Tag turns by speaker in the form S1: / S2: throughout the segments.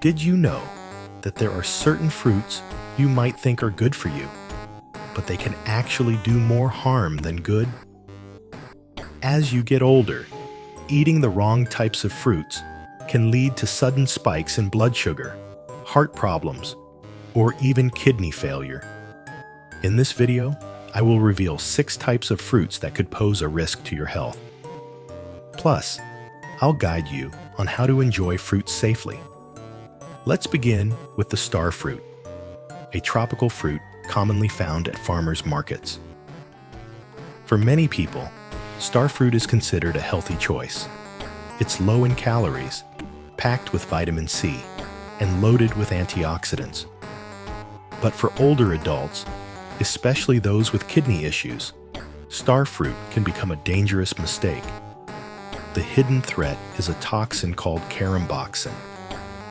S1: Did you know that there are certain fruits you might think are good for you, but they can actually do more harm than good? As you get older, eating the wrong types of fruits can lead to sudden spikes in blood sugar, heart problems, or even kidney failure. In this video, I will reveal 6 types of fruits that could pose a risk to your health. Plus, I'll guide you on how to enjoy fruit safely. Let's begin with the starfruit, a tropical fruit commonly found at farmers' markets. For many people, starfruit is considered a healthy choice. It's low in calories, packed with vitamin C, and loaded with antioxidants. But for older adults, especially those with kidney issues, starfruit can become a dangerous mistake. The hidden threat is a toxin called caramboxin,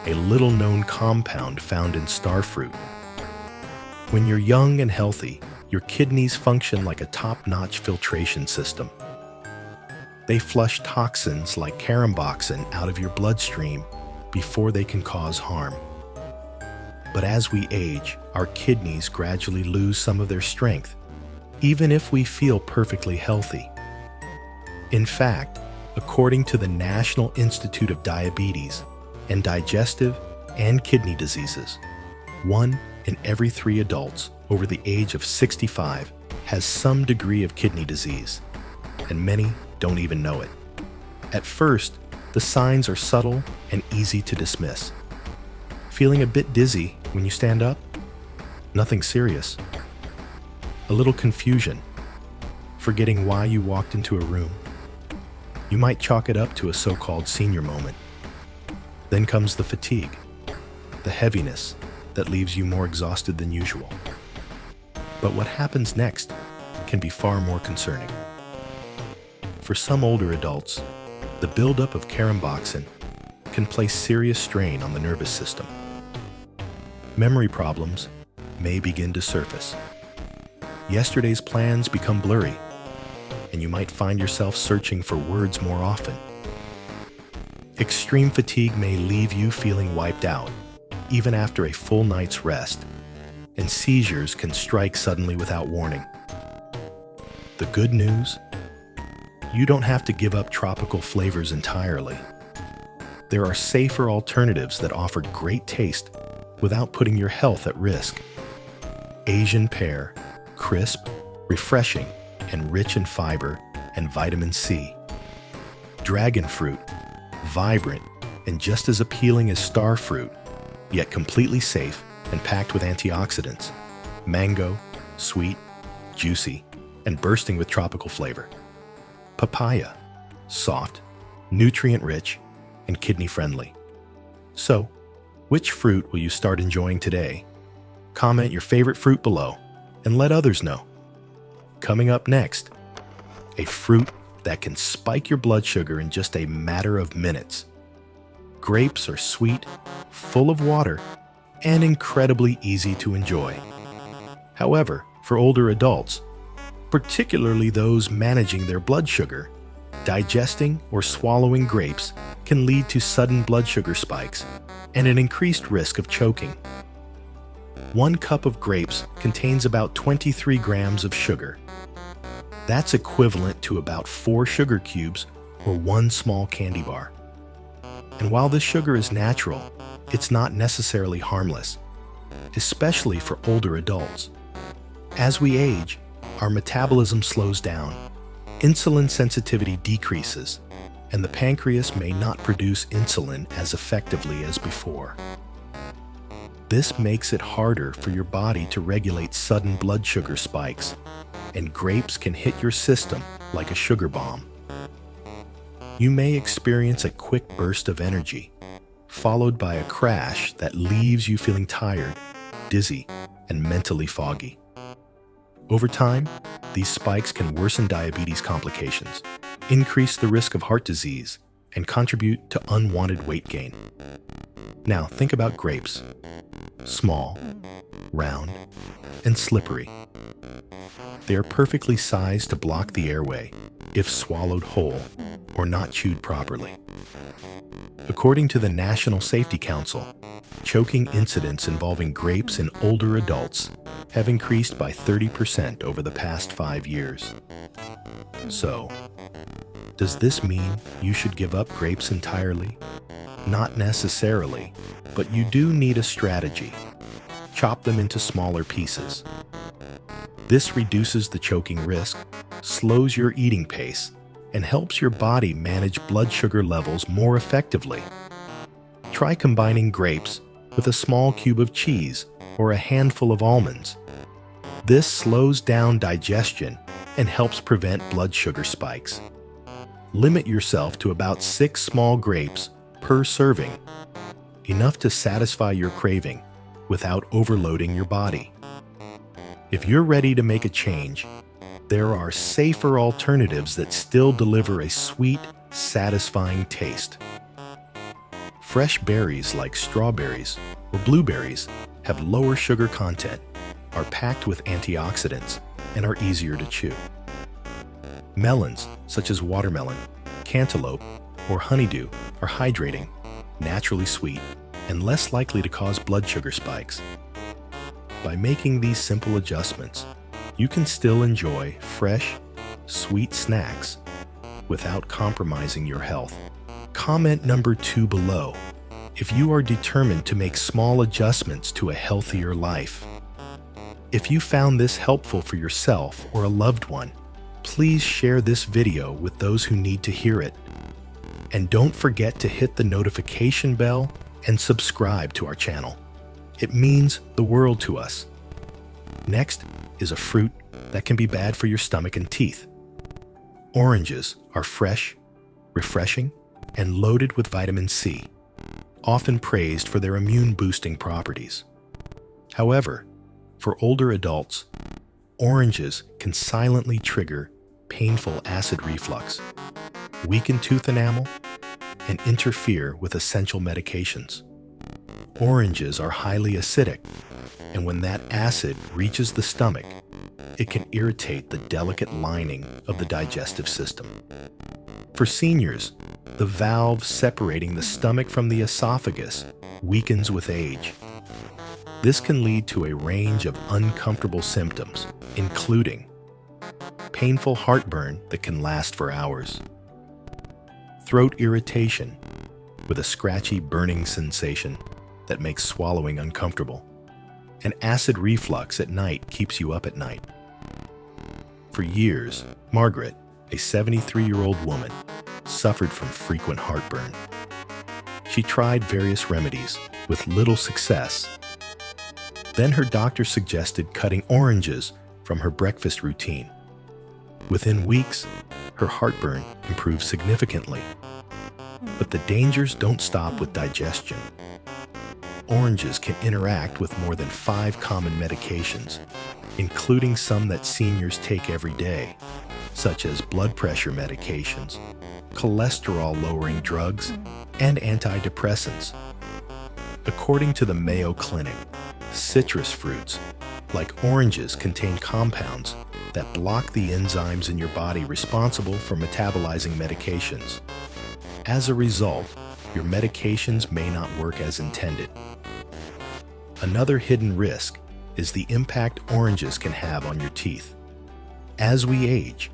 S1: a little-known compound found in starfruit. When you're young and healthy, your kidneys function like a top-notch filtration system. They flush toxins like caramboxin out of your bloodstream before they can cause harm. But as we age, our kidneys gradually lose some of their strength, even if we feel perfectly healthy. In fact, according to the National Institute of Diabetes and Digestive and Kidney Diseases, 1 in every 3 adults over the age of 65 has some degree of kidney disease, and many don't even know it. At first, the signs are subtle and easy to dismiss. Feeling a bit dizzy when you stand up? Nothing serious. A little confusion, forgetting why you walked into a room. You might chalk it up to a so-called senior moment. Then comes the fatigue, the heaviness that leaves you more exhausted than usual. But what happens next can be far more concerning. For some older adults, the buildup of caramboxin can place serious strain on the nervous system. Memory problems may begin to surface. Yesterday's plans become blurry, and you might find yourself searching for words more often. Extreme fatigue may leave you feeling wiped out, even after a full night's rest, and seizures can strike suddenly without warning. The good news? You don't have to give up tropical flavors entirely. There are safer alternatives that offer great taste without putting your health at risk. Asian pear, crisp, refreshing, and rich in fiber and vitamin C. Dragon fruit, vibrant and just as appealing as starfruit, yet completely safe and packed with antioxidants. Mango, sweet, juicy, and bursting with tropical flavor. Papaya, soft, nutrient-rich, and kidney-friendly. So, which fruit will you start enjoying today? Comment your favorite fruit below and let others know. Coming up next, a fruit that can spike your blood sugar in just a matter of minutes. Grapes are sweet, full of water, and incredibly easy to enjoy. However, for older adults, particularly those managing their blood sugar, digesting or swallowing grapes can lead to sudden blood sugar spikes and an increased risk of choking. 1 cup of grapes contains about 23 grams of sugar. That's equivalent to about 4 sugar cubes or 1 small candy bar. And while this sugar is natural, it's not necessarily harmless, especially for older adults. As we age, our metabolism slows down, insulin sensitivity decreases, and the pancreas may not produce insulin as effectively as before. This makes it harder for your body to regulate sudden blood sugar spikes, and grapes can hit your system like a sugar bomb. You may experience a quick burst of energy, followed by a crash that leaves you feeling tired, dizzy, and mentally foggy. Over time, these spikes can worsen diabetes complications, increase the risk of heart disease, and contribute to unwanted weight gain. Now think about grapes. Small, round, and slippery. They are perfectly sized to block the airway if swallowed whole, or not chewed properly. According to the National Safety Council, choking incidents involving grapes in older adults have increased by 30% over the past 5 years. So, does this mean you should give up grapes entirely? Not necessarily, but you do need a strategy. Chop them into smaller pieces. This reduces the choking risk, slows your eating pace, and helps your body manage blood sugar levels more effectively. Try combining grapes with a small cube of cheese or a handful of almonds. This slows down digestion and helps prevent blood sugar spikes. Limit yourself to about 6 small grapes per serving, enough to satisfy your craving without overloading your body. If you're ready to make a change, there are safer alternatives that still deliver a sweet, satisfying taste. Fresh berries like strawberries or blueberries have lower sugar content, are packed with antioxidants, and are easier to chew. Melons, such as watermelon, cantaloupe, or honeydew, are hydrating, naturally sweet, and less likely to cause blood sugar spikes. By making these simple adjustments, you can still enjoy fresh, sweet snacks without compromising your health. Comment number 2 below if you are determined to make small adjustments to a healthier life. If you found this helpful for yourself or a loved one, please share this video with those who need to hear it. And don't forget to hit the notification bell and subscribe to our channel. It means the world to us. Next is a fruit that can be bad for your stomach and teeth. Oranges are fresh, refreshing, and loaded with vitamin C, often praised for their immune-boosting properties. However, for older adults, oranges can silently trigger painful acid reflux, weaken tooth enamel, and interfere with essential medications. Oranges are highly acidic, and when that acid reaches the stomach, it can irritate the delicate lining of the digestive system. For seniors, the valve separating the stomach from the esophagus weakens with age. This can lead to a range of uncomfortable symptoms, including painful heartburn that can last for hours, throat irritation with a scratchy burning sensation that makes swallowing uncomfortable, and acid reflux at night keeps you up at night. For years, Margaret, a 73-year-old woman, suffered from frequent heartburn. She tried various remedies with little success. Then her doctor suggested cutting oranges from her breakfast routine. Within weeks, her heartburn improved significantly. But the dangers don't stop with digestion. Oranges can interact with more than 5 common medications, including some that seniors take every day, such as blood pressure medications, cholesterol-lowering drugs, and antidepressants. According to the Mayo Clinic, citrus fruits, like oranges, contain compounds that block the enzymes in your body responsible for metabolizing medications. As a result, your medications may not work as intended. Another hidden risk is the impact oranges can have on your teeth. As we age,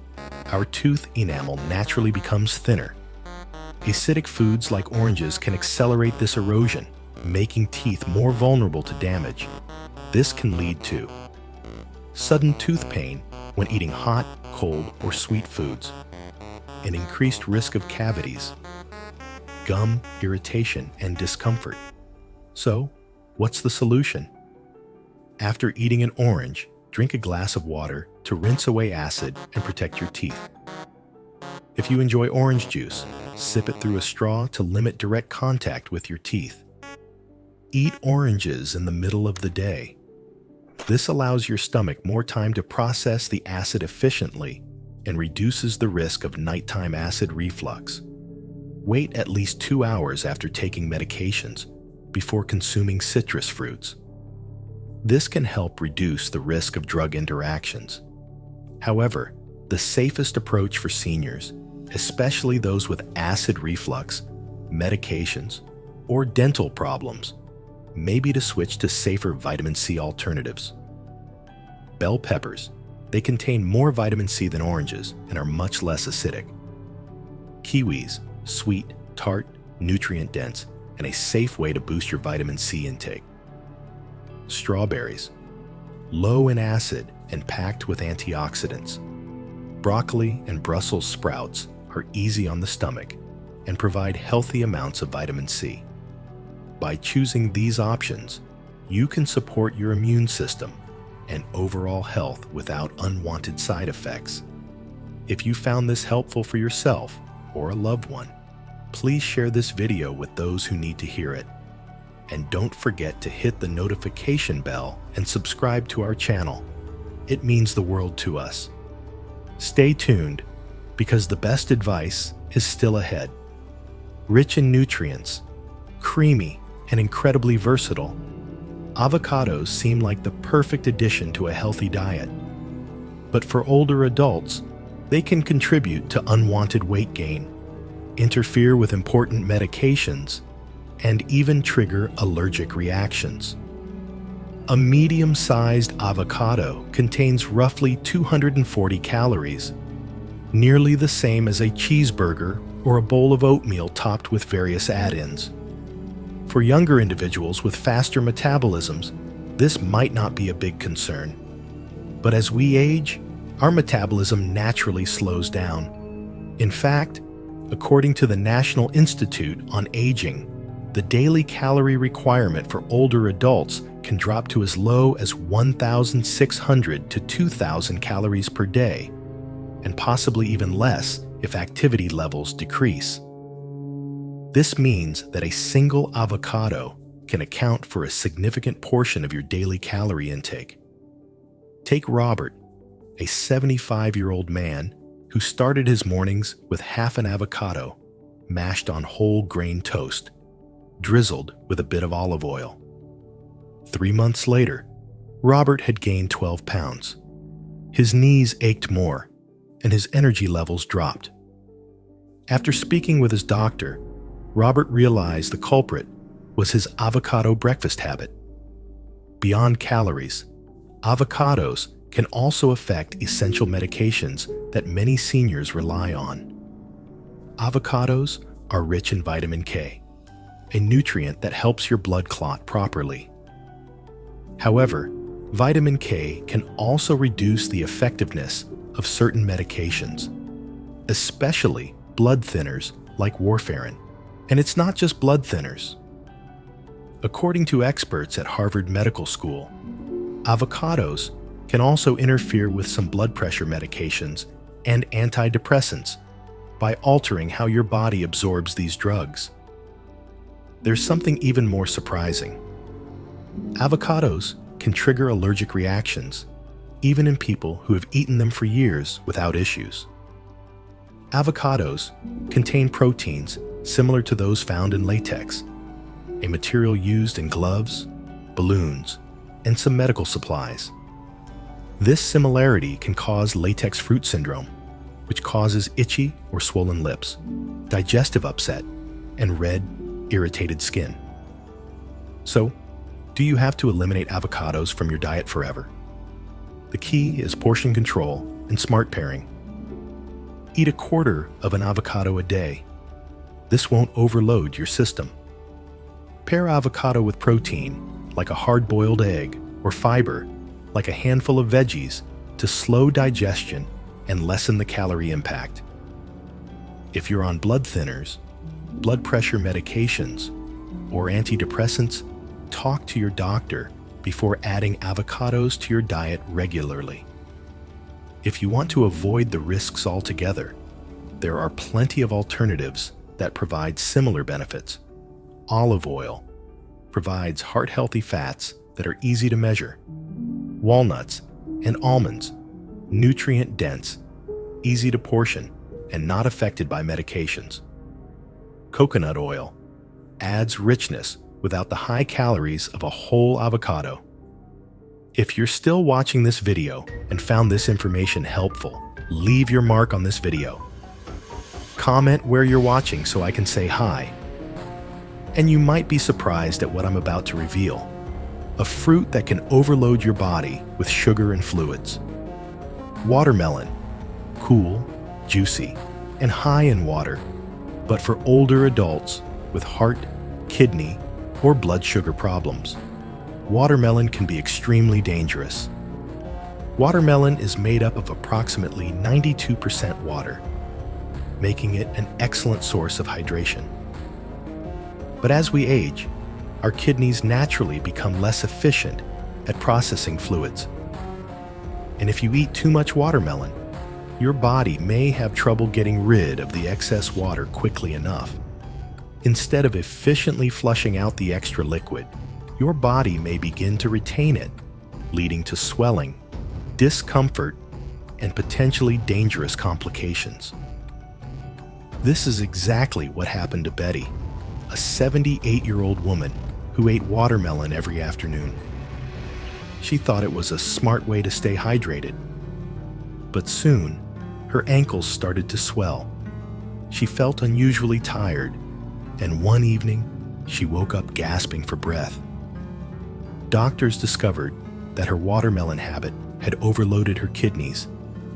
S1: our tooth enamel naturally becomes thinner. Acidic foods like oranges can accelerate this erosion, making teeth more vulnerable to damage. This can lead to sudden tooth pain when eating hot, cold, or sweet foods, an increased risk of cavities, gum irritation, and discomfort. So, what's the solution? After eating an orange, drink a glass of water to rinse away acid and protect your teeth. If you enjoy orange juice, sip it through a straw to limit direct contact with your teeth. Eat oranges in the middle of the day. This allows your stomach more time to process the acid efficiently and reduces the risk of nighttime acid reflux. Wait at least 2 hours after taking medications before consuming citrus fruits. This can help reduce the risk of drug interactions. However, the safest approach for seniors especially those with acid reflux, medications, or dental problems, may be to switch to safer vitamin C alternatives. Bell peppers. They contain more vitamin C than oranges and are much less acidic. Kiwis. Sweet, tart, nutrient-dense, and a safe way to boost your vitamin C intake. Strawberries. Low in acid and packed with antioxidants. Broccoli and Brussels sprouts are easy on the stomach and provide healthy amounts of vitamin C. By choosing these options, you can support your immune system and overall health without unwanted side effects. If you found this helpful for yourself or a loved one, please share this video with those who need to hear it. And don't forget to hit the notification bell and subscribe to our channel. It means the world to us. Stay tuned, because the best advice is still ahead. Rich in nutrients, creamy, and incredibly versatile, avocados seem like the perfect addition to a healthy diet. But for older adults, they can contribute to unwanted weight gain, interfere with important medications, and even trigger allergic reactions. A medium-sized avocado contains roughly 240 calories, nearly the same as a cheeseburger or a bowl of oatmeal topped with various add-ins. For younger individuals with faster metabolisms, this might not be a big concern. But as we age, our metabolism naturally slows down. In fact, according to the National Institute on Aging, the daily calorie requirement for older adults can drop to as low as 1,600 to 2,000 calories per day, and possibly even less if activity levels decrease. This means that a single avocado can account for a significant portion of your daily calorie intake. Take Robert, a 75-year-old man who started his mornings with half an avocado mashed on whole grain toast, drizzled with a bit of olive oil. 3 months later, Robert had gained 12 pounds. His knees ached more, and his energy levels dropped. After speaking with his doctor, Robert realized the culprit was his avocado breakfast habit. Beyond calories, avocados can also affect essential medications that many seniors rely on. Avocados are rich in vitamin K, a nutrient that helps your blood clot properly. However, vitamin K can also reduce the effectiveness of certain medications, especially blood thinners like warfarin. And it's not just blood thinners. According to experts at Harvard Medical School, avocados can also interfere with some blood pressure medications and antidepressants by altering how your body absorbs these drugs. There's something even more surprising. Avocados can trigger allergic reactions, even in people who have eaten them for years without issues. Avocados contain proteins similar to those found in latex, a material used in gloves, balloons, and some medical supplies. This similarity can cause latex fruit syndrome, which causes itchy or swollen lips, digestive upset, and red, irritated skin. So, do you have to eliminate avocados from your diet forever? The key is portion control and smart pairing. Eat a quarter of an avocado a day. This won't overload your system. Pair avocado with protein, like a hard-boiled egg, or fiber, like a handful of veggies, to slow digestion and lessen the calorie impact. If you're on blood thinners, blood pressure medications, or antidepressants, talk to your doctor before adding avocados to your diet regularly. If you want to avoid the risks altogether, there are plenty of alternatives that provide similar benefits. Olive oil provides heart-healthy fats that are easy to measure. Walnuts and almonds, nutrient-dense, easy to portion, and not affected by medications. Coconut oil adds richness without the high calories of a whole avocado. If you're still watching this video and found this information helpful, leave your mark on this video. Comment where you're watching so I can say hi. And you might be surprised at what I'm about to reveal. A fruit that can overload your body with sugar and fluids. Watermelon. Cool, juicy, and high in water, but for older adults with heart, kidney, or blood sugar problems. Watermelon can be extremely dangerous. Watermelon is made up of approximately 92% water, making it an excellent source of hydration. But as we age, our kidneys naturally become less efficient at processing fluids. And if you eat too much watermelon, your body may have trouble getting rid of the excess water quickly enough. Instead of efficiently flushing out the extra liquid, your body may begin to retain it, leading to swelling, discomfort, and potentially dangerous complications. This is exactly what happened to Betty, a 78-year-old woman who ate watermelon every afternoon. She thought it was a smart way to stay hydrated. But soon, her ankles started to swell. She felt unusually tired, and one evening, she woke up gasping for breath. Doctors discovered that her watermelon habit had overloaded her kidneys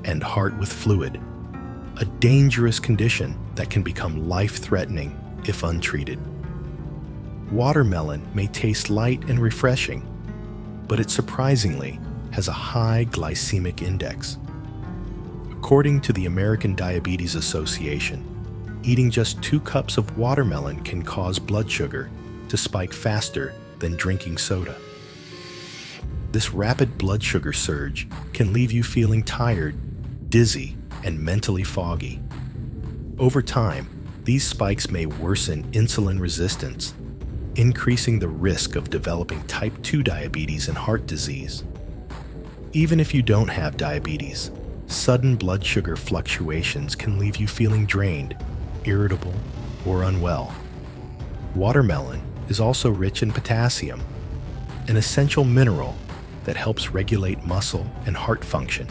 S1: and heart with fluid, a dangerous condition that can become life-threatening if untreated. Watermelon may taste light and refreshing, but it surprisingly has a high glycemic index. According to the American Diabetes Association, eating just 2 cups of watermelon can cause blood sugar to spike faster than drinking soda. This rapid blood sugar surge can leave you feeling tired, dizzy, and mentally foggy. Over time, these spikes may worsen insulin resistance, increasing the risk of developing type 2 diabetes and heart disease. Even if you don't have diabetes, sudden blood sugar fluctuations can leave you feeling drained, irritable, or unwell. Watermelon is also rich in potassium, an essential mineral that helps regulate muscle and heart function.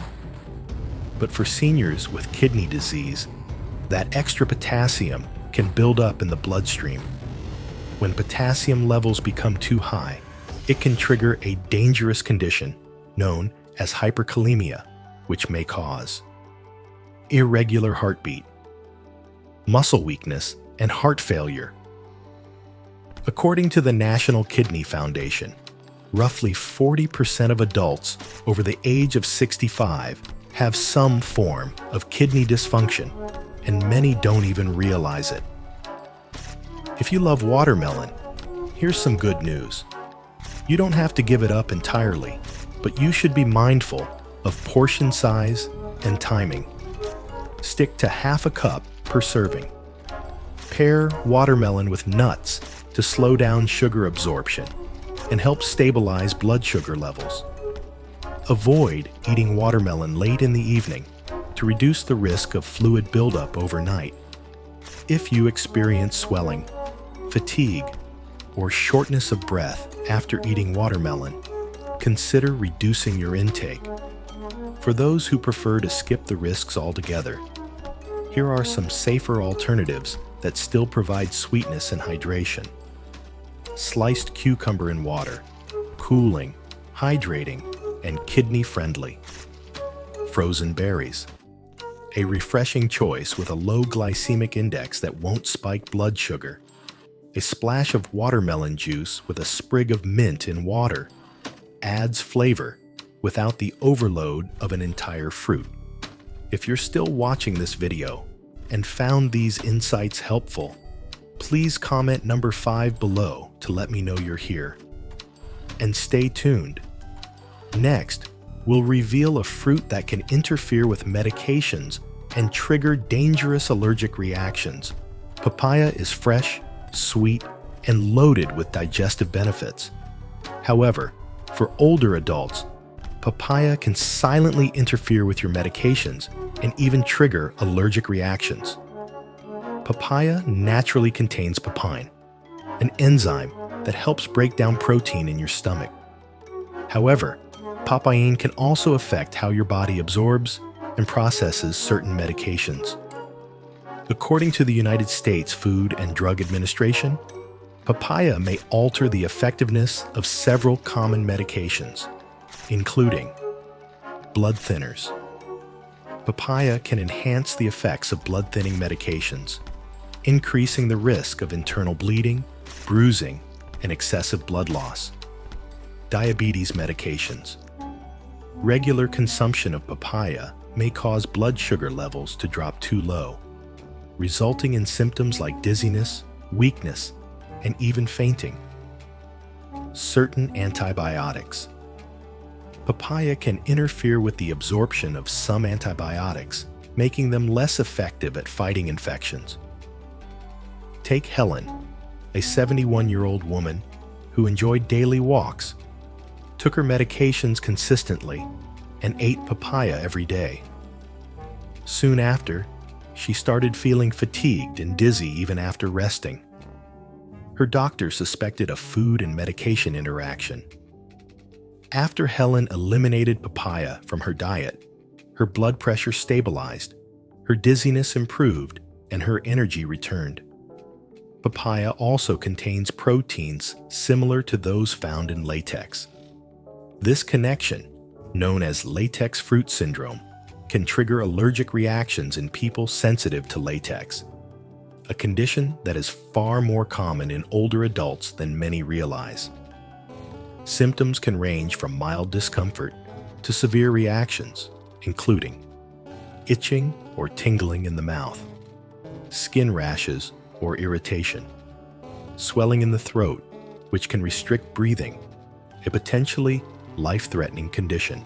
S1: But for seniors with kidney disease, that extra potassium can build up in the bloodstream. When potassium levels become too high, it can trigger a dangerous condition known as hyperkalemia, which may cause irregular heartbeat, muscle weakness, and heart failure. According to the National Kidney Foundation, roughly 40% of adults over the age of 65 have some form of kidney dysfunction, and many don't even realize it. If you love watermelon, here's some good news. You don't have to give it up entirely, but you should be mindful of portion size and timing. Stick to half a cup per serving. Pair watermelon with nuts to slow down sugar absorption and help stabilize blood sugar levels. Avoid eating watermelon late in the evening to reduce the risk of fluid buildup overnight. If you experience swelling, fatigue, or shortness of breath after eating watermelon, consider reducing your intake. For those who prefer to skip the risks altogether, here are some safer alternatives that still provide sweetness and hydration. Sliced cucumber in water, cooling, hydrating, and kidney-friendly. Frozen berries, a refreshing choice with a low glycemic index that won't spike blood sugar. A splash of watermelon juice with a sprig of mint in water adds flavor without the overload of an entire fruit. If you're still watching this video and found these insights helpful, please comment number 5 below to let me know you're here. And stay tuned. Next, we'll reveal a fruit that can interfere with medications and trigger dangerous allergic reactions. Papaya is fresh, sweet, and loaded with digestive benefits. However, for older adults, papaya can silently interfere with your medications and even trigger allergic reactions. Papaya naturally contains papain, an enzyme that helps break down protein in your stomach. However, papain can also affect how your body absorbs and processes certain medications. According to the United States Food and Drug Administration, papaya may alter the effectiveness of several common medications, including blood thinners. Papaya can enhance the effects of blood-thinning medications, increasing the risk of internal bleeding, bruising, and excessive blood loss. Diabetes medications. Regular consumption of papaya may cause blood sugar levels to drop too low, resulting in symptoms like dizziness, weakness, and even fainting. Certain antibiotics. Papaya can interfere with the absorption of some antibiotics, making them less effective at fighting infections. Take Helen, a 71-year-old woman who enjoyed daily walks, took her medications consistently, and ate papaya every day. Soon after, she started feeling fatigued and dizzy even after resting. Her doctor suspected a food and medication interaction. After Helen eliminated papaya from her diet, her blood pressure stabilized, her dizziness improved, and her energy returned. Papaya also contains proteins similar to those found in latex. This connection, known as latex fruit syndrome, can trigger allergic reactions in people sensitive to latex, a condition that is far more common in older adults than many realize. Symptoms can range from mild discomfort to severe reactions, including itching or tingling in the mouth, skin rashes or irritation, swelling in the throat, which can restrict breathing, a potentially life-threatening condition.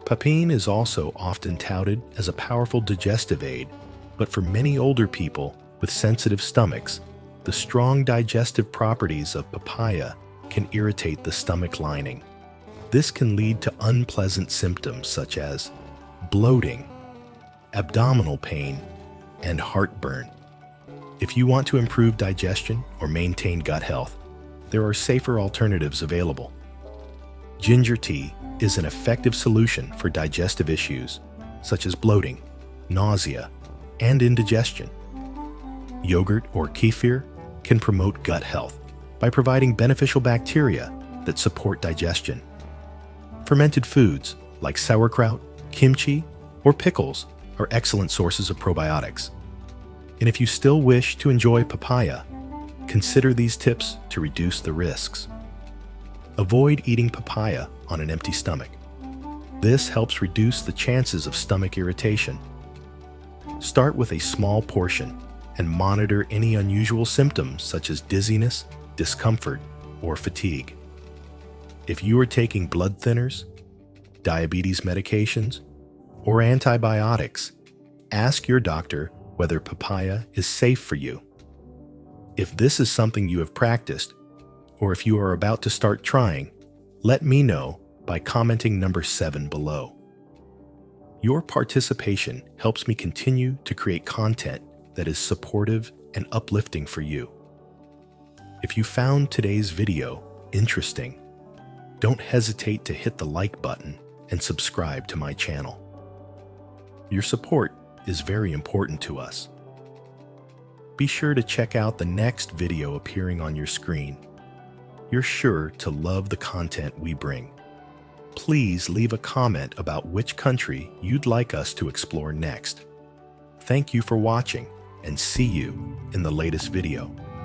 S1: Papain is also often touted as a powerful digestive aid, but for many older people with sensitive stomachs, the strong digestive properties of papaya can irritate the stomach lining. This can lead to unpleasant symptoms such as bloating, abdominal pain, and heartburn. If you want to improve digestion or maintain gut health, there are safer alternatives available. Ginger tea is an effective solution for digestive issues such as bloating, nausea, and indigestion. Yogurt or kefir can promote gut health by providing beneficial bacteria that support digestion. Fermented foods like sauerkraut, kimchi, or pickles are excellent sources of probiotics. And if you still wish to enjoy papaya, consider these tips to reduce the risks. Avoid eating papaya on an empty stomach. This helps reduce the chances of stomach irritation. Start with a small portion and monitor any unusual symptoms such as dizziness, discomfort, or fatigue. If you are taking blood thinners, diabetes medications, or antibiotics, ask your doctor whether papaya is safe for you. If this is something you have practiced, or if you are about to start trying, let me know by commenting number 7 below. Your participation helps me continue to create content that is supportive and uplifting for you. If you found today's video interesting, don't hesitate to hit the like button and subscribe to my channel. Your support is very important to us. Be sure to check out the next video appearing on your screen. You're sure to love the content we bring. Please leave a comment about which country you'd like us to explore next. Thank you for watching, and see you in the latest video.